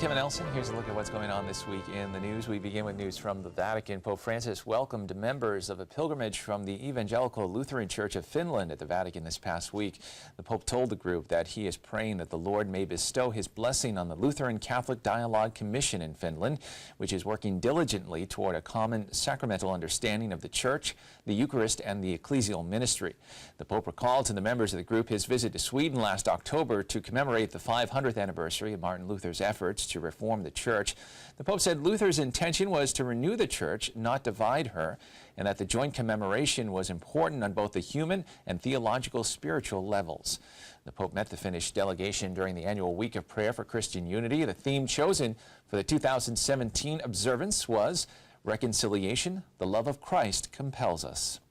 Kevin Elson. Here's a look at what's going on this week in the news. We begin with news from the Vatican. Pope Francis welcomed members of a pilgrimage from the Evangelical Lutheran Church of Finland at the Vatican this past week. The Pope told the group that he is praying that the Lord may bestow his blessing on the Lutheran Catholic Dialogue Commission in Finland, which is working diligently toward a common sacramental understanding of the Church, the Eucharist, and the ecclesial ministry. The Pope recalled to the members of the group his visit to Sweden last October to commemorate the 500th anniversary of Martin Luther's efforts to reform the Church. The Pope said Luther's intention was to renew the Church, not divide her, and that the joint commemoration was important on both the human and theological spiritual levels. The Pope met the Finnish delegation during the annual Week of Prayer for Christian Unity. The theme chosen for the 2017 observance was Reconciliation, the Love of Christ Compels Us.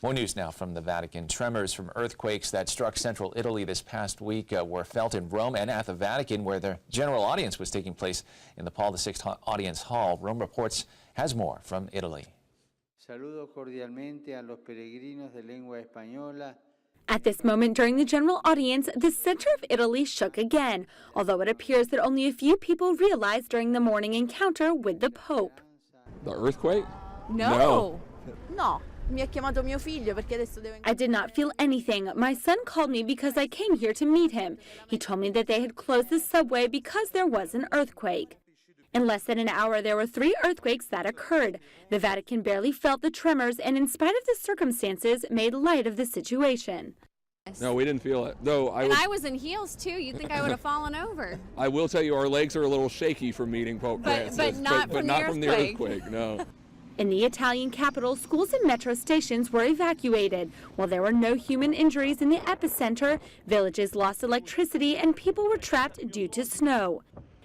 More news now from the Vatican. Tremors from earthquakes that struck central Italy this past week were felt in Rome and at the Vatican, where the general audience was taking place in the Paul VI Audience Hall. Rome Reports has more from Italy. Saludo cordialmente a los peregrinos de lengua española. At this moment during the general audience, the center of Italy shook again, although it appears that only a few people realized during the morning encounter with the Pope. The earthquake? No. I did not feel anything. My son called me because I came here to meet him. He told me that they had closed the subway because there was an earthquake. In less than an hour, there were 3 earthquakes that occurred. The Vatican barely felt the tremors and, in spite of the circumstances, made light of the situation. No, we didn't feel it. Though I was in heels too. You'd think I would have fallen over. I will tell you, our legs are a little shaky from meeting Pope Francis, but not from the earthquake. No. In the Italian capital, schools and metro stations were evacuated. While there were no human injuries in the epicenter, villages lost electricity and people were trapped due to snow.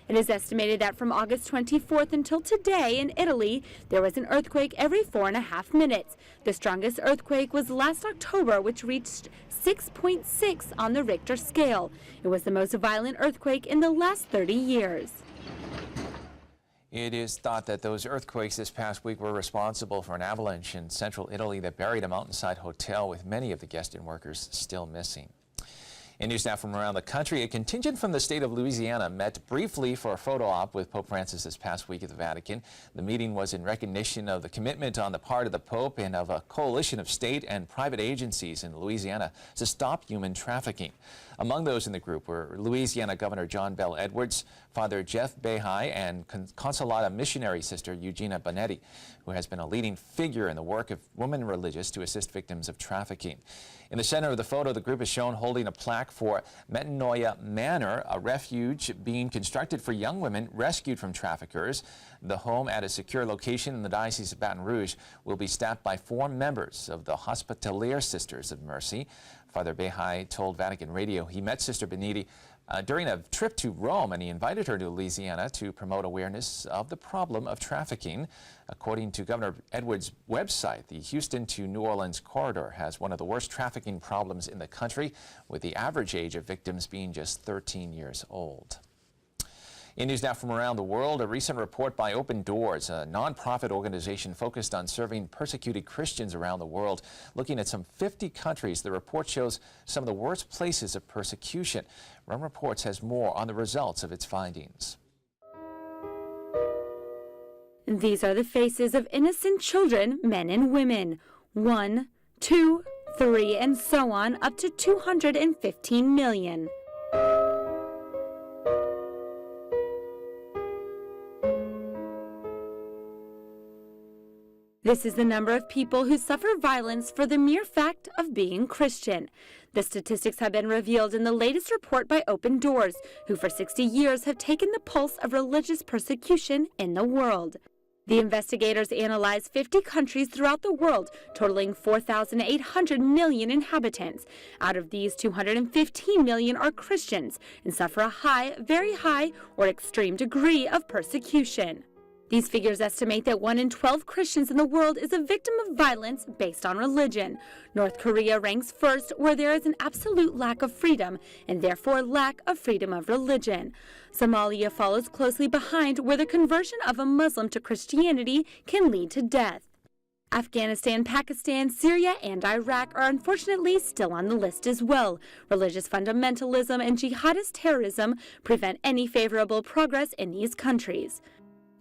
It is estimated that from August 24th until today in Italy, there was an earthquake every 4.5 minutes. The strongest earthquake was last October, which reached 6.6 on the Richter scale. It was the most violent earthquake in the last 30 years. It is thought that those earthquakes this past week were responsible for an avalanche in central Italy that buried a mountainside hotel, with many of the guests and workers still missing. In news now from around the country, a contingent from the state of Louisiana met briefly for a photo op with Pope Francis this past week at the Vatican. The meeting was in recognition of the commitment on the part of the Pope and of a coalition of state and private agencies in Louisiana to stop human trafficking. Among those in the group were Louisiana Governor John Bell Edwards, Father Jeff Behi, and Consolata missionary sister Eugenia Bonetti, who has been a leading figure in the work of women religious to assist victims of trafficking. In the center of the photo, the group is shown holding a plaque for Metanoia Manor, a refuge being constructed for young women rescued from traffickers. The home, at a secure location in the Diocese of Baton Rouge, will be staffed by 4 members of the Hospitalier Sisters of Mercy. Father Behi told Vatican Radio he met Sister Bonetti during a trip to Rome, and he invited her to Louisiana to promote awareness of the problem of trafficking. According to Governor Edwards' website, the Houston to New Orleans corridor has one of the worst trafficking problems in the country, with the average age of victims being just 13 years old. In news now from around the world, a recent report by Open Doors, a nonprofit organization focused on serving persecuted Christians around the world, looking at some 50 countries. The report shows some of the worst places of persecution. Rome Reports has more on the results of its findings. These are the faces of innocent children, men and women. 1, 2, 3, and so on, up to 215 million. This is the number of people who suffer violence for the mere fact of being Christian. The statistics have been revealed in the latest report by Open Doors, who for 60 years have taken the pulse of religious persecution in the world. The investigators analyzed 50 countries throughout the world, totaling 4,800 million inhabitants. Out of these, 215 million are Christians and suffer a high, very high, or extreme degree of persecution. These figures estimate that 1 in 12 Christians in the world is a victim of violence based on religion. North Korea ranks first, where there is an absolute lack of freedom and therefore lack of freedom of religion. Somalia follows closely behind, where the conversion of a Muslim to Christianity can lead to death. Afghanistan, Pakistan, Syria, and Iraq are unfortunately still on the list as well. Religious fundamentalism and jihadist terrorism prevent any favorable progress in these countries.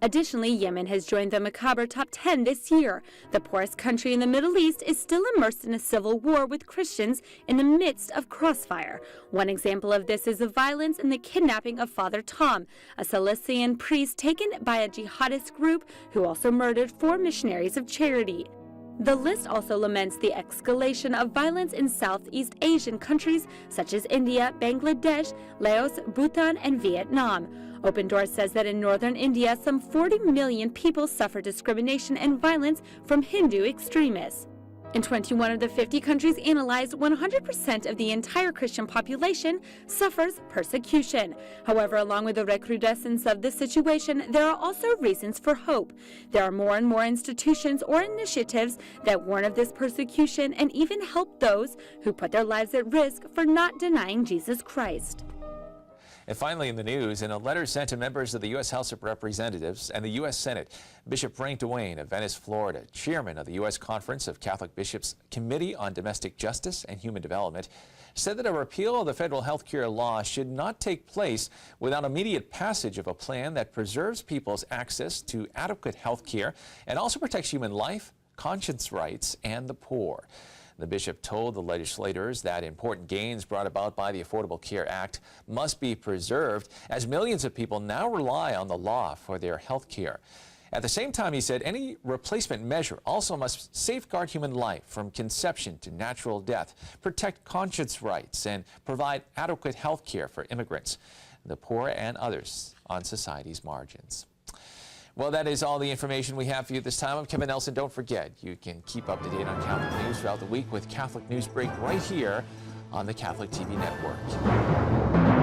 Additionally, Yemen has joined the macabre top 10 this year. The poorest country in the Middle East is still immersed in a civil war with Christians in the midst of crossfire. One example of this is the violence and the kidnapping of Father Tom, a Salesian priest taken by a jihadist group who also murdered 4 missionaries of charity. The list also laments the escalation of violence in Southeast Asian countries such as India, Bangladesh, Laos, Bhutan, and Vietnam. Open Doors says that in northern India, some 40 million people suffer discrimination and violence from Hindu extremists. In 21 of the 50 countries analyzed, 100% of the entire Christian population suffers persecution. However, along with the recrudescence of this situation, there are also reasons for hope. There are more and more institutions or initiatives that warn of this persecution and even help those who put their lives at risk for not denying Jesus Christ. And finally in the news, in a letter sent to members of the U.S. House of Representatives and the U.S. Senate, Bishop Frank Dewane of Venice, Florida, chairman of the U.S. Conference of Catholic Bishops Committee on Domestic Justice and Human Development, said that a repeal of the federal health care law should not take place without immediate passage of a plan that preserves people's access to adequate health care and also protects human life, conscience rights, and the poor. The bishop told the legislators that important gains brought about by the Affordable Care Act must be preserved as millions of people now rely on the law for their health care. At the same time, he said any replacement measure also must safeguard human life from conception to natural death, protect conscience rights, and provide adequate health care for immigrants, the poor, and others on society's margins. Well, that is all the information we have for you this time. I'm Kevin Nelson. Don't forget, you can keep up to date on Catholic news throughout the week with Catholic Newsbreak right here on the Catholic TV network.